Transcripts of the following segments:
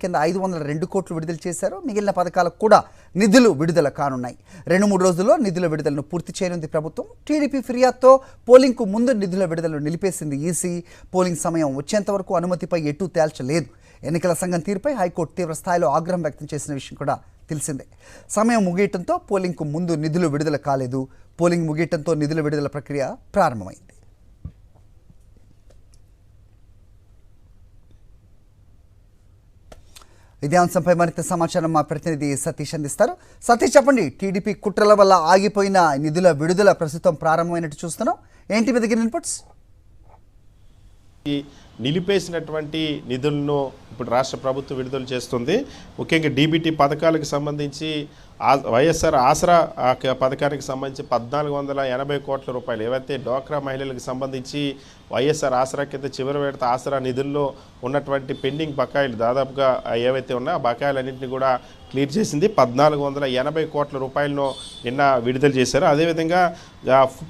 కింద 502 కోట్లు విడుదల చేశారు. మిగిలిన పథకాలకు కూడా నిధులు విడుదల కానున్నాయి. 2-3 రోజుల్లో నిధుల విడుదలను పూర్తి చేయనుంది ప్రభుత్వం. టీడీపీ ఫిర్యాదుతో పోలింగ్కు ముందు నిధుల విడుదలను నిలిపేసింది ఈసీ. పోలింగ్ సమయం వచ్చేంత వరకు అనుమతిపై ఎటూ తేల్చలేదు. ఎన్నికల సంఘం తీరుపై హైకోర్టు తీవ్ర స్థాయిలో ఆగ్రహం వ్యక్తం చేసిన విషయం కూడా తెలిసిందే. సమయం ముగియటంతో పోలింగ్కు ముందు నిధులు విడుదల కాలేదు. పోలింగ్ ముగియటంతో నిధుల విడుదల ప్రక్రియ ప్రారంభమైంది. ఇదే అంశంపై మరింత సమాచారం మా ప్రతినిధి సతీష్ అందిస్తారు. సతీష్, చెప్పండి, టీడీపీ కుట్రల వల్ల ఆగిపోయిన నిధుల విడుదల ప్రస్తుతం ప్రారంభమైనట్టు చూస్తున్నాం. ఏంటి మీ దగ్గర ఇన్పుట్స్? నిలిపేసినటువంటి నిధులను ఇప్పుడు రాష్ట్ర ప్రభుత్వం విడుదల చేస్తుంది. ముఖ్యంగా డీబీటీ పథకాలకు సంబంధించి వైఎస్ఆర్ ఆసరా పథకానికి సంబంధించి 1480 కోట్ల రూపాయలు ఏవైతే డ్వాక్రా మహిళలకు సంబంధించి వైఎస్ఆర్ ఆసరా కింద చివరి విడత ఆసరా నిధుల్లో ఉన్నటువంటి పెండింగ్ బకాయిలు దాదాపుగా ఏవైతే ఉన్నాయో ఆ బకాయిలన్నింటినీ కూడా క్లియర్ చేసింది. 1480 కోట్ల రూపాయలను నిన్న విడుదల చేశారు. అదేవిధంగా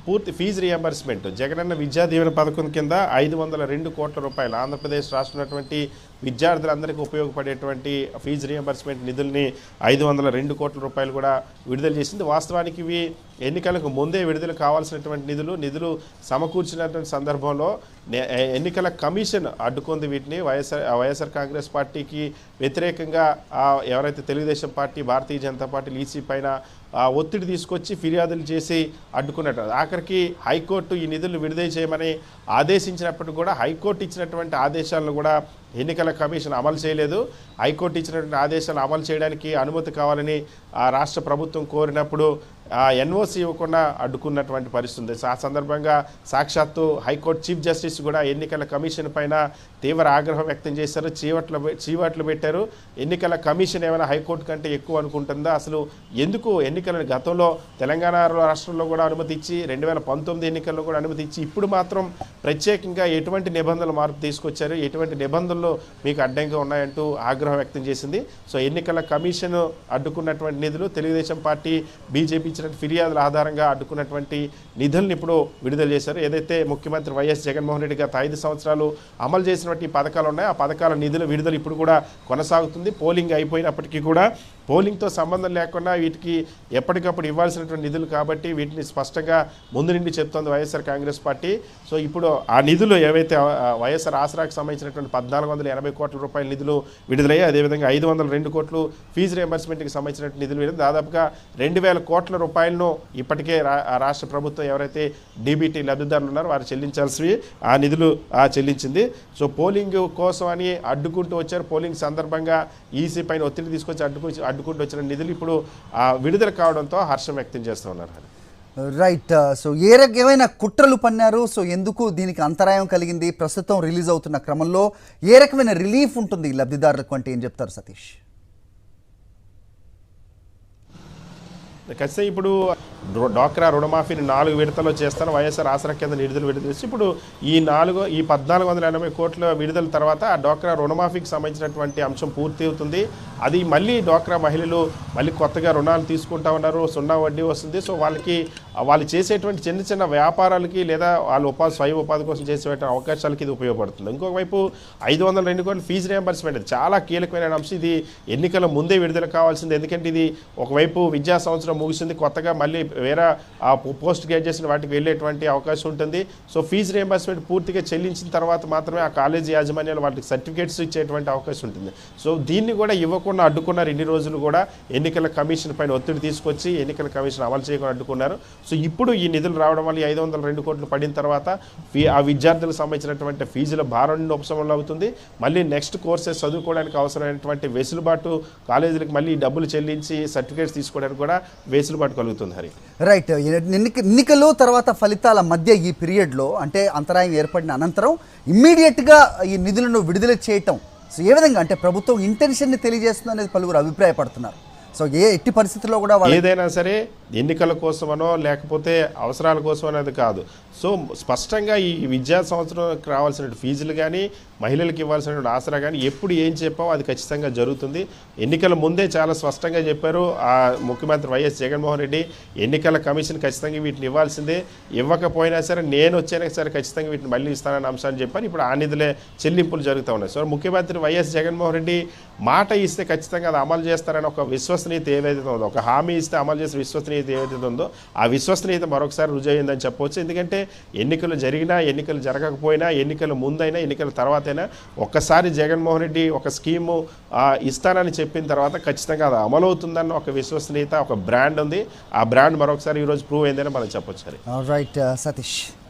పూర్తి ఫీజు రియంబర్స్మెంట్ జగనన్న విద్యా దీవెన పథకం కింద 502 కోట్ల రూపాయలు ఆంధ్రప్రదేశ్ రాష్ట్రంలో ఉన్నటువంటి విద్యార్థులందరికీ ఉపయోగపడేటువంటి ఫీజు రియంబర్స్మెంట్ నిధుల్ని 502 కోట్ల రూపాయలు కూడా విడుదల చేసింది. వాస్తవానికి ఇవి ఎన్నికలకు ముందే విడుదల కావాల్సినటువంటి నిధులు సమకూర్చినటువంటి సందర్భంలో ఎన్నికల కమిషన్ అడ్డుకుంది వీటిని. వైఎస్ఆర్ కాంగ్రెస్ పార్టీకి వ్యతిరేకంగా ఎవరైతే Telugu Desam party, Bharatiya Janata party EC పైన ఒత్తిడి తీసుకొచ్చి ఫిర్యాదులు చేసి అడ్డుకున్నట్టు ఆఖరికి హైకోర్టు ఈ నిధులు విడుదల చేయమని ఆదేశించినప్పటికీ కూడా హైకోర్టు ఇచ్చినటువంటి ఆదేశాలను కూడా ఎన్నికల కమిషన్ అమలు చేయలేదు. హైకోర్టు ఇచ్చినటువంటి ఆదేశాలు అమలు చేయడానికి అనుమతి కావాలని రాష్ట్ర ప్రభుత్వం కోరినప్పుడు ఎన్ఓసి ఇవ్వకుండా అడ్డుకున్నటువంటి పరిస్థితి ఉంది. ఆ సందర్భంగా సాక్షాత్తు హైకోర్టు చీఫ్ జస్టిస్ కూడా ఎన్నికల కమిషన్ పైన తీవ్ర ఆగ్రహం వ్యక్తం చేశారు. చీవాట్లు పెట్టారు. ఎన్నికల కమిషన్ ఏమైనా హైకోర్టు కంటే ఎక్కువ అనుకుంటుందా? అసలు ఎందుకు ఎన్నికలను గతంలో తెలంగాణ రాష్ట్రంలో కూడా అనుమతి ఇచ్చి 2019 ఎన్నికల్లో కూడా అనుమతి ఇచ్చి ఇప్పుడు మాత్రం ప్రత్యేకంగా ఎటువంటి నిబంధనలు మార్పు తీసుకొచ్చారు, ఎటువంటి నిబంధనలు మీకు అడ్డంగా ఉన్నాయంటూ ఆగ్రహం వ్యక్తం చేసింది. సో ఎన్నికల కమిషన్ అడ్డుకున్నటువంటి నిధులు తెలుగుదేశం పార్టీ, బీజేపీ ఇచ్చిన ఫిర్యాదుల ఆధారంగా అడ్డుకున్నటువంటి నిధులను ఇప్పుడు విడుదల చేశారు. ఏదైతే ముఖ్యమంత్రి వైఎస్ జగన్మోహన్ రెడ్డి గత 5 సంవత్సరాలు అమలు చేసినటువంటి పథకాలు ఉన్నాయో ఆ పథకాల నిధుల విడుదల ఇప్పుడు కూడా కొనసాగుతుంది. పోలింగ్ అయిపోయినప్పటికీ కూడా పోలింగ్తో సంబంధం లేకుండా వీటికి ఎప్పటికప్పుడు ఇవ్వాల్సినటువంటి నిధులు కాబట్టి వీటిని స్పష్టంగా ముందు నుండి చెప్తోంది వైఎస్ఆర్ కాంగ్రెస్ పార్టీ. సో ఇప్పుడు ఆ నిధులు ఏవైతే వైఎస్ఆర్ ఆసరాకు సంబంధించినటువంటి 1480 కోట్ల రూపాయల నిధులు విడుదలయ్యాయి. అదేవిధంగా 502 కోట్లు ఫీజు రియంబర్స్మెంట్కి సంబంధించినటువంటి నిధులు విడుదల దాదాపుగా 2000 కోట్ల రూపాయలను ఇప్పటికే రాష్ట్ర ప్రభుత్వం ఎవరైతే డీబీటీ లబ్ధిదారులు ఉన్నారో వారు చెల్లించాల్సినవి ఆ నిధులు చెల్లించింది. సో పోలింగ్ కోసం అని అడ్డుకుంటూ వచ్చారు. పోలింగ్ సందర్భంగా ఈసీ పైన ఒత్తిడి తీసుకొచ్చి అడ్డుకుంటూ వచ్చిన నిధులు ఇప్పుడు విడుదల కావడంతో హర్షం వ్యక్తం చేస్తూ ఉన్నారు. రైట్. సో ఏ రకమైన కుట్రలు పన్నారు? సో ఎందుకు దీనికి అంతరాయం కలిగింది? ప్రస్తుతం రిలీజ్ అవుతున్న క్రమంలో ఏ రకమైన రిలీఫ్ ఉంటుంది లబ్ధిదారులకు అంటే ఏం చెప్తారు సతీష్? ఖచ్చితంగా ఇప్పుడు డ్వాక్రా రుణమాఫీని 4 విడతల్లో చేస్తాను వైఎస్ఆర్ ఆసరా కింద నిధులు విడుదల చేసి ఇప్పుడు ఈ 1480 కోట్ల విడుదల తర్వాత ఆ డ్వాక్రా రుణమాఫీకి సంబంధించినటువంటి అంశం పూర్తి అవుతుంది. అది మళ్ళీ డ్వాక్రా మహిళలు మళ్ళీ కొత్తగా రుణాలు తీసుకుంటా ఉన్నారు. 0 వడ్డీ వస్తుంది. సో వాళ్ళు చేసేటువంటి చిన్న చిన్న వ్యాపారాలకి లేదా వాళ్ళు స్వయం ఉపాధి కోసం చేసేటువంటి అవకాశాలకి ఇది ఉపయోగపడుతుంది. ఇంకొక వైపు 502 కోట్ల ఫీజు రియంబర్స్మెంట్ చాలా కీలకమైన అంశం. ఇది ఎన్నికల ముందే విడుదల కావాల్సింది. ఎందుకంటే ఇది ఒకవైపు విద్యా సంవత్సరం ముగిసింది, కొత్తగా మళ్ళీ వేరే పోస్ట్ గ్రాడ్యుయేషన్ వాటికి వెళ్ళేటువంటి అవకాశం ఉంటుంది. సో ఫీజు రియంబర్స్మెంట్ పూర్తిగా చెల్లించిన తర్వాత మాత్రమే ఆ కాలేజీ యాజమాన్యాలు వాటికి సర్టిఫికేట్స్ ఇచ్చేటువంటి అవకాశం ఉంటుంది. సో దీన్ని కూడా ఇవ్వకుండా అడ్డుకున్నారు. ఇన్ని రోజులు కూడా ఎన్నికల కమిషన్ పైన ఒత్తిడి తీసుకొచ్చి ఎన్నికల కమిషన్ అమలు చేయకుండా అడ్డుకున్నారు. సో ఇప్పుడు ఈ నిధులు రావడం వల్ల 502 కోట్లు పడిన తర్వాత ఆ విద్యార్థులకు సంబంధించినటువంటి ఫీజుల భారం నుండి ఉపశమనం అవుతుంది. మళ్ళీ నెక్స్ట్ కోర్సెస్ చదువుకోవడానికి అవసరమైనటువంటి వెసులుబాటు కాలేజీలకు మళ్ళీ డబ్బులు చెల్లించి సర్టిఫికేట్స్ తీసుకోవడానికి కూడా వెసులుబాటు కలుగుతుంది. హరి రైట్. ఎన్నికలు తర్వాత ఫలితాల మధ్య ఈ పీరియడ్లో అంటే అంతరాయం ఏర్పడిన అనంతరం ఇమ్మీడియట్గా ఈ నిధులను విడుదల చేయటం సో ఏ విధంగా అంటే ప్రభుత్వం ఇంటెన్షన్ని తెలియజేస్తుంది అనేది పలువురు అభిప్రాయపడుతున్నారు. సో ఎట్టి పరిస్థితుల్లో కూడా ఏదైనా సరే ఎన్నికల కోసమనో లేకపోతే అవసరాల కోసం అనేది కాదు. సో స్పష్టంగా ఈ విద్యా సంవత్సరం రావాల్సిన ఫీజులు కానీ మహిళలకు ఇవ్వాల్సినటువంటి ఆసరా కానీ ఎప్పుడు ఏం చెప్పావో అది ఖచ్చితంగా జరుగుతుంది. ఎన్నికల ముందే చాలా స్పష్టంగా చెప్పారు ఆ ముఖ్యమంత్రి వైఎస్ జగన్మోహన్ రెడ్డి, ఎన్నికల కమిషన్ ఖచ్చితంగా వీటిని ఇవ్వాల్సిందే, ఇవ్వకపోయినా సరే నేను వచ్చాక సరే ఖచ్చితంగా వీటిని మళ్ళీ ఇస్తానన్న అంశాన్ని చెప్పారు. ఇప్పుడు ఆ నిధులే చెల్లింపులు జరుగుతూ ఉన్నాయి. సో ముఖ్యమంత్రి వైఎస్ జగన్మోహన్ రెడ్డి మాట ఇస్తే ఖచ్చితంగా అది అమలు చేస్తారని ఒక విశ్వసనీయత ఏదైతే ఉందో, ఒక హామీ ఇస్తే అమలు చేసే విశ్వసనీయత ఏదైతే ఉందో ఆ విశ్వసనీయత మరొకసారి రుజువు అయిందని చెప్పవచ్చు. ఎందుకంటే ఎన్నికలు జరిగినా, ఎన్నికలు జరగకపోయినా, ఎన్నికల ముందైనా, ఎన్నికల తర్వాతైనా ఒక్కసారి జగన్మోహన్ రెడ్డి ఒక స్కీము ఇస్తానని చెప్పిన తర్వాత ఖచ్చితంగా అది అమలవుతుందన్న ఒక విశ్వసనీయత, ఒక బ్రాండ్ ఉంది. ఆ బ్రాండ్ మరొకసారి ఈరోజు ప్రూవ్ అయిందని మనం చెప్పొచ్చు. రైట్ సతీష్.